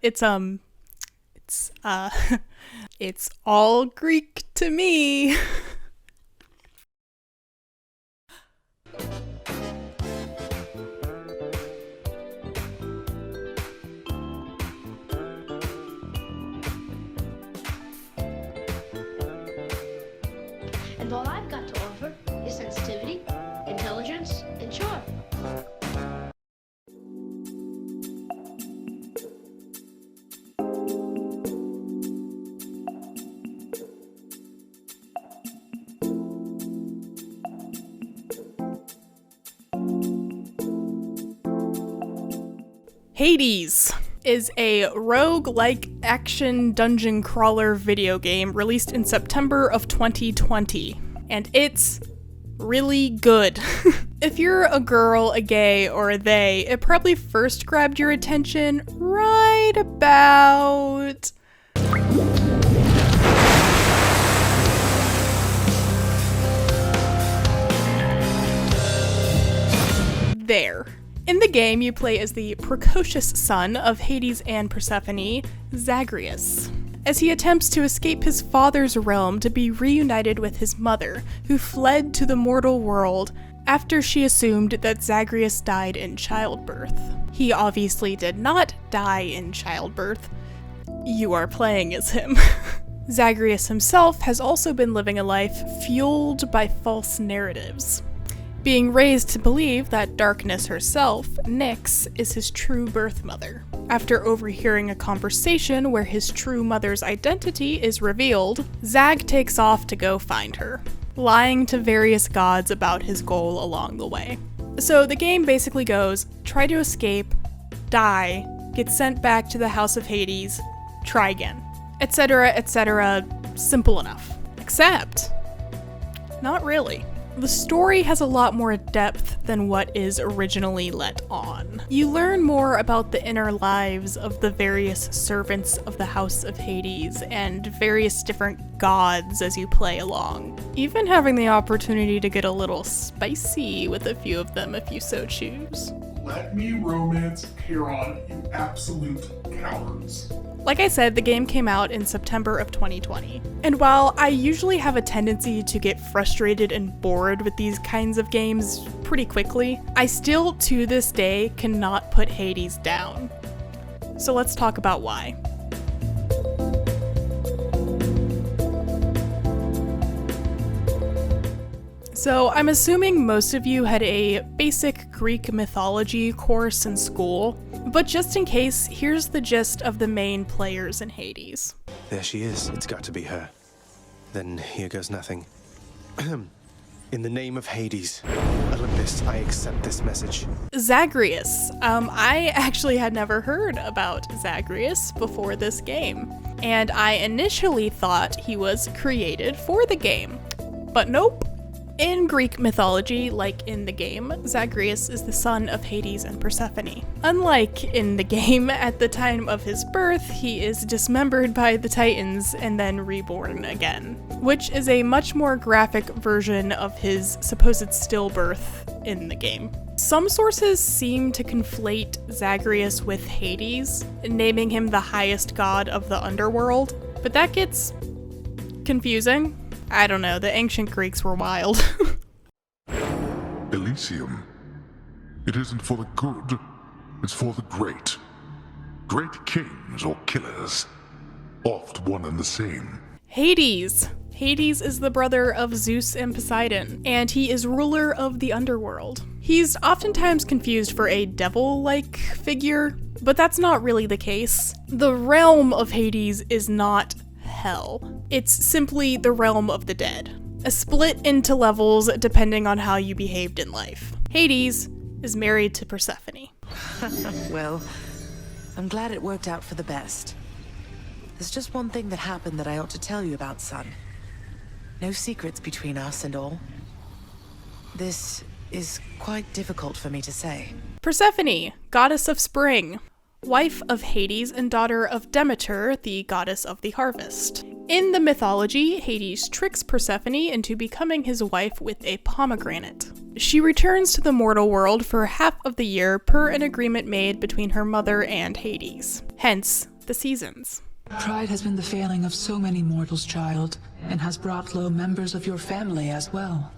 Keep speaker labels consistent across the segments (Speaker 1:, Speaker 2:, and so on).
Speaker 1: It's it's all Greek to me.
Speaker 2: And all I've got to offer is sensitivity, intelligence, and charm.
Speaker 1: Hades is a roguelike action dungeon crawler video game released in September of 2020, and it's really good. If you're a girl, a gay, or a they, it probably first grabbed your attention right about there. In the game, you play as the precocious son of Hades and Persephone, Zagreus, as he attempts to escape his father's realm to be reunited with his mother, who fled to the mortal world after she assumed that Zagreus died in childbirth. He obviously did not die in childbirth. You are playing as him. Zagreus himself has also been living a life fueled by false narratives, being raised to believe that Darkness herself, Nyx, is his true birth mother. After overhearing a conversation where his true mother's identity is revealed, Zag takes off to go find her, lying to various gods about his goal along the way. So the game basically goes, try to escape, die, get sent back to the House of Hades, try again, etc., etc. Simple enough. Except, not really. The story has a lot more depth than what is originally let on. You learn more about the inner lives of the various servants of the House of Hades and various different gods as you play along, even having the opportunity to get a little spicy with a few of them if you so choose.
Speaker 3: Let me romance Charon, you absolute cowards.
Speaker 1: Like I said, the game came out in September of 2020. And while I usually have a tendency to get frustrated and bored with these kinds of games pretty quickly, I still, to this day, cannot put Hades down. So let's talk about why. So I'm assuming most of you had a basic Greek mythology course in school, but just in case, here's the gist of the main players in Hades.
Speaker 4: There she is. It's got to be her. Then here goes nothing. In the name of Hades, Olympus, I accept this message.
Speaker 1: Zagreus. I actually had never heard about Zagreus before this game, and I initially thought he was created for the game, but nope. In Greek mythology, like in the game, Zagreus is the son of Hades and Persephone. Unlike in the game, at the time of his birth, he is dismembered by the Titans and then reborn again, which is a much more graphic version of his supposed stillbirth in the game. Some sources seem to conflate Zagreus with Hades, naming him the highest god of the underworld, but that gets confusing. I don't know, the ancient Greeks were wild.
Speaker 3: Elysium. It isn't for the good, it's for the great. Great kings or killers. Oft one and the same.
Speaker 1: Hades. Hades is the brother of Zeus and Poseidon, and he is ruler of the underworld. He's oftentimes confused for a devil-like figure, but that's not really the case. The realm of Hades is not hell. It's simply the realm of the dead, a split into levels depending on how you behaved in life. Hades is married to Persephone.
Speaker 5: Well, I'm glad it worked out for the best. There's just one thing that happened that I ought to tell you about, son. No secrets between us and all. This is quite difficult for me to say.
Speaker 1: Persephone, goddess of spring, wife of Hades and daughter of Demeter, the goddess of the harvest. In the mythology, Hades tricks Persephone into becoming his wife with a pomegranate. She returns to the mortal world for half of the year per an agreement made between her mother and Hades. hence the seasons.
Speaker 6: Pride has been the failing of so many mortals, child, and has brought low members of your family as well.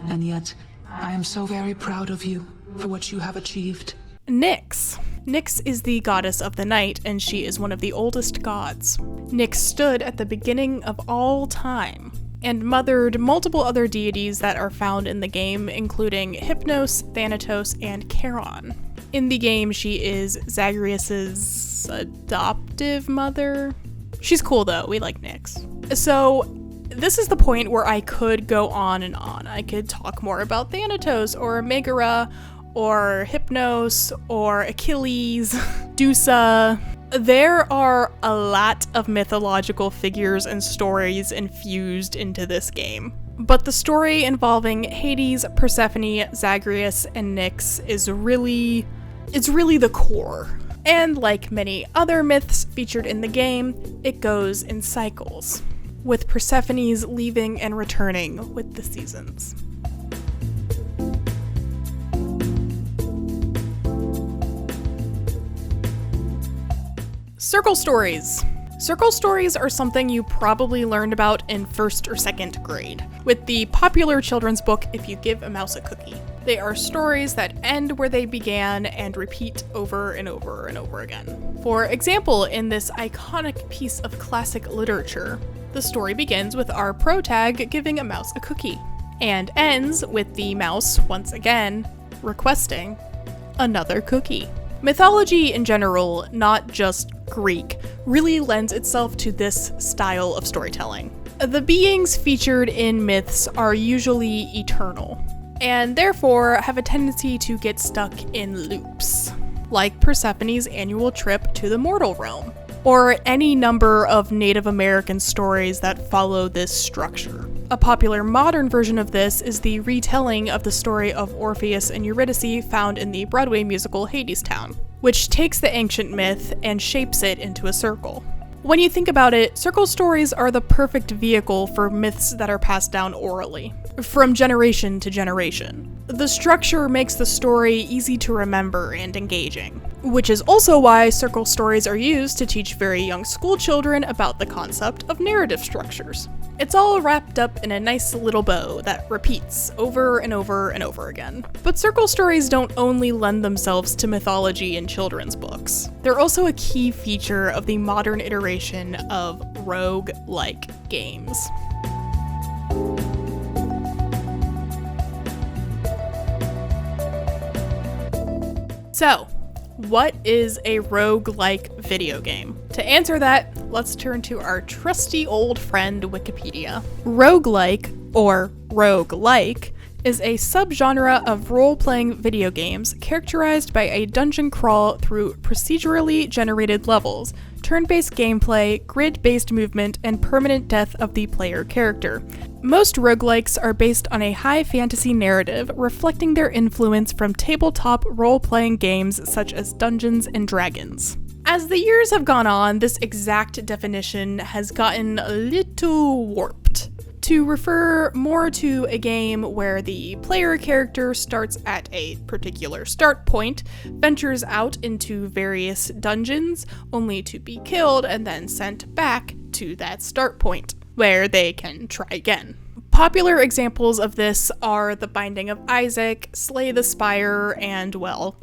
Speaker 6: And yet, I am so very proud of you for what you have achieved.
Speaker 1: Nyx. Nyx is the goddess of the night, and she is one of the oldest gods. Nyx stood at the beginning of all time, and mothered multiple other deities that are found in the game, including Hypnos, Thanatos, and Charon. In the game, she is Zagreus's adoptive mother. She's cool though, we like Nyx. So, this is the point where I could go on and on. I could talk more about Thanatos, or Megara, or Hypnos, or Achilles, Dusa. There are a lot of mythological figures and stories infused into this game. But the story involving Hades, Persephone, Zagreus, and Nyx is really the core. And like many other myths featured in the game, it goes in cycles, with Persephone's leaving and returning with the seasons. Circle stories. Circle stories are something you probably learned about in 1st or 2nd grade, with the popular children's book If You Give a Mouse a Cookie. They are stories that end where they began and repeat over and over and over again. For example, in this iconic piece of classic literature, the story begins with our protag giving a mouse a cookie, and ends with the mouse, once again, requesting another cookie. Mythology in general, not just Greek, really lends itself to this style of storytelling. The beings featured in myths are usually eternal, and therefore have a tendency to get stuck in loops, like Persephone's annual trip to the mortal realm, or any number of Native American stories that follow this structure. A popular modern version of this is the retelling of the story of Orpheus and Eurydice found in the Broadway musical Hadestown, which takes the ancient myth and shapes it into a circle. When you think about it, circle stories are the perfect vehicle for myths that are passed down orally, from generation to generation. The structure makes the story easy to remember and engaging, which is also why circle stories are used to teach very young school children about the concept of narrative structures. It's all wrapped up in a nice little bow that repeats over and over and over again. But circle stories don't only lend themselves to mythology in children's books. They're also a key feature of the modern iteration of roguelike games. So, what is a roguelike video game? To answer that, let's turn to our trusty old friend Wikipedia. Roguelike, or roguelike, is a subgenre of role-playing video games characterized by a dungeon crawl through procedurally generated levels, turn-based gameplay, grid-based movement, and permanent death of the player character. Most roguelikes are based on a high fantasy narrative, reflecting their influence from tabletop role-playing games such as Dungeons & Dragons. As the years have gone on, this exact definition has gotten a little warped, to refer more to a game where the player character starts at a particular start point, ventures out into various dungeons, only to be killed and then sent back to that start point, where they can try again. Popular examples of this are The Binding of Isaac, Slay the Spire, and, well,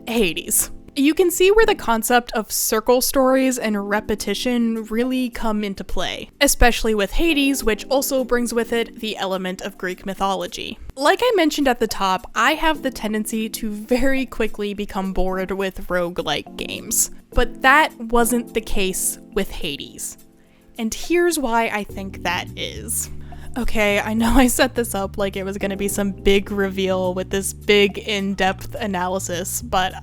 Speaker 1: Hades. You can see where the concept of circle stories and repetition really come into play, especially with Hades, which also brings with it the element of Greek mythology. Like I mentioned at the top, I have the tendency to very quickly become bored with roguelike games, but that wasn't the case with Hades. And here's why I think that is. Okay, I know I set this up like it was gonna be some big reveal with this big in-depth analysis, but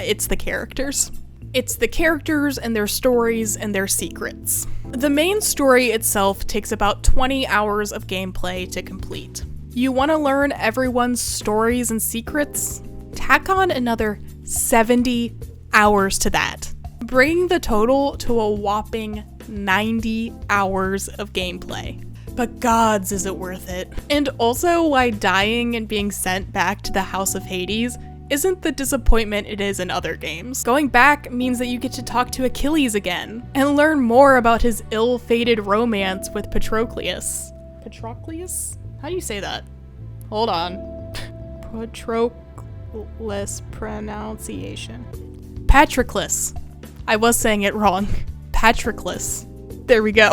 Speaker 1: it's the characters. It's the characters and their stories and their secrets. The main story itself takes about 20 hours of gameplay to complete. You want to learn everyone's stories and secrets? Tack on another 70 hours to that, bringing the total to a whopping 90 hours of gameplay. But gods, is it worth it. And also why dying and being sent back to the House of Hades isn't the disappointment it is in other games. Going back means that you get to talk to Achilles again, and learn more about his ill-fated romance with Patroclus. Patroclus? How do you say that? Hold on. Patroclus pronunciation. Patroclus. I was saying it wrong. Patroclus. There we go.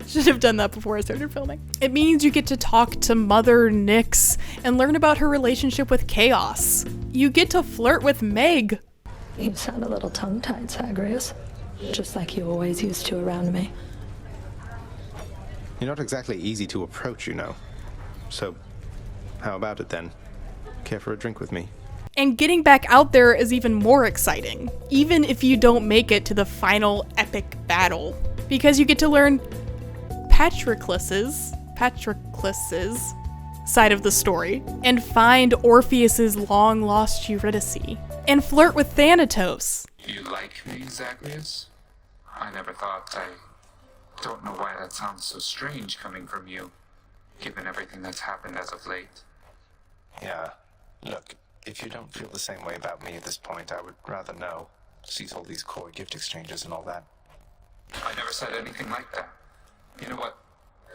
Speaker 1: Should have done that before I started filming. It means you get to talk to Mother Nyx and learn about her relationship with Chaos. You get to flirt with Meg.
Speaker 7: You sound a little tongue-tied, Zagreus. Just like you always used to around me.
Speaker 4: You're not exactly easy to approach, you know. So, how about it then? Care for a drink with me?
Speaker 1: And getting back out there is even more exciting, even if you don't make it to the final epic battle, because you get to learn Patroclus's side of the story, and find Orpheus's long-lost Eurydice, and flirt with Thanatos.
Speaker 8: You like me, Zagreus? I never thought. I don't know why that sounds so strange coming from you, given everything that's happened as of late.
Speaker 4: Yeah. Look, if you don't feel the same way about me at this point, I would rather know. Cease all these coy gift exchanges and all that.
Speaker 8: I never said anything like that. You know what?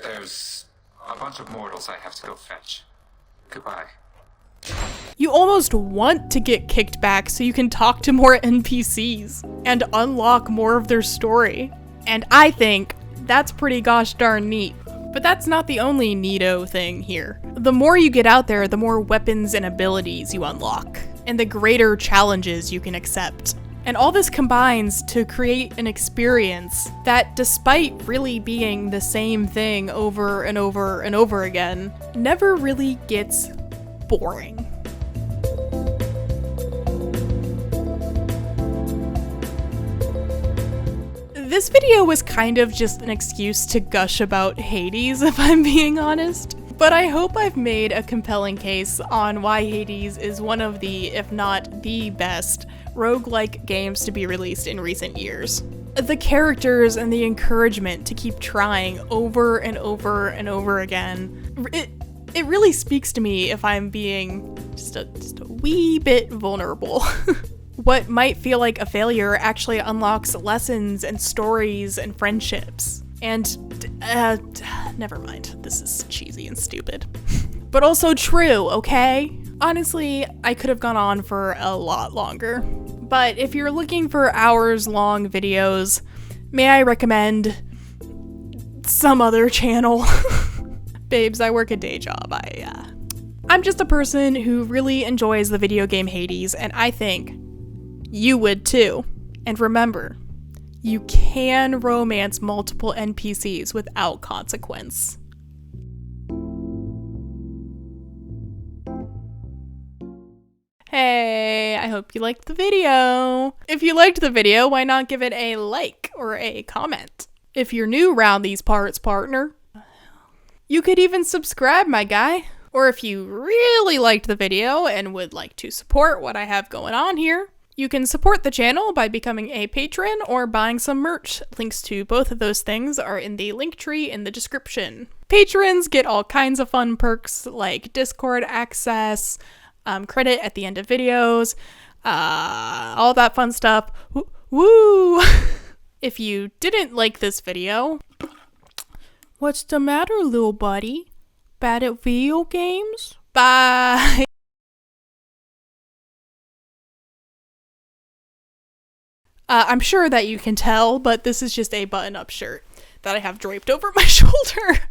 Speaker 8: There's a bunch of mortals I have to go fetch. Goodbye.
Speaker 1: You almost want to get kicked back so you can talk to more NPCs and unlock more of their story. And I think that's pretty gosh darn neat. But that's not the only neato thing here. The more you get out there, the more weapons and abilities you unlock, and the greater challenges you can accept. And all this combines to create an experience that, despite really being the same thing over and over and over again, never really gets boring. This video was kind of just an excuse to gush about Hades, if I'm being honest. But I hope I've made a compelling case on why Hades is one of the, if not the best, roguelike games to be released in recent years. The characters and the encouragement to keep trying over and over and over again, it really speaks to me if I'm being just a wee bit vulnerable. What might feel like a failure actually unlocks lessons and stories and friendships. And, never mind, this is cheesy and stupid. But also true, okay? Honestly, I could have gone on for a lot longer. But if you're looking for hours-long videos, may I recommend some other channel? Babes, I work a day job. I'm just a person who really enjoys the video game Hades, and I think you would too. And remember, you can romance multiple NPCs without consequence. Hey, I hope you liked the video. If you liked the video, why not give it a like or a comment? If you're new around these parts, partner, you could even subscribe, my guy. Or if you really liked the video and would like to support what I have going on here, you can support the channel by becoming a patron or buying some merch. Links to both of those things are in the link tree in the description. Patrons get all kinds of fun perks like Discord access, credit at the end of videos, all that fun stuff. Woo! If you didn't like this video, what's the matter, little buddy? Bad at video games? Bye! I'm sure that you can tell, but this is just a button-up shirt that I have draped over my shoulder.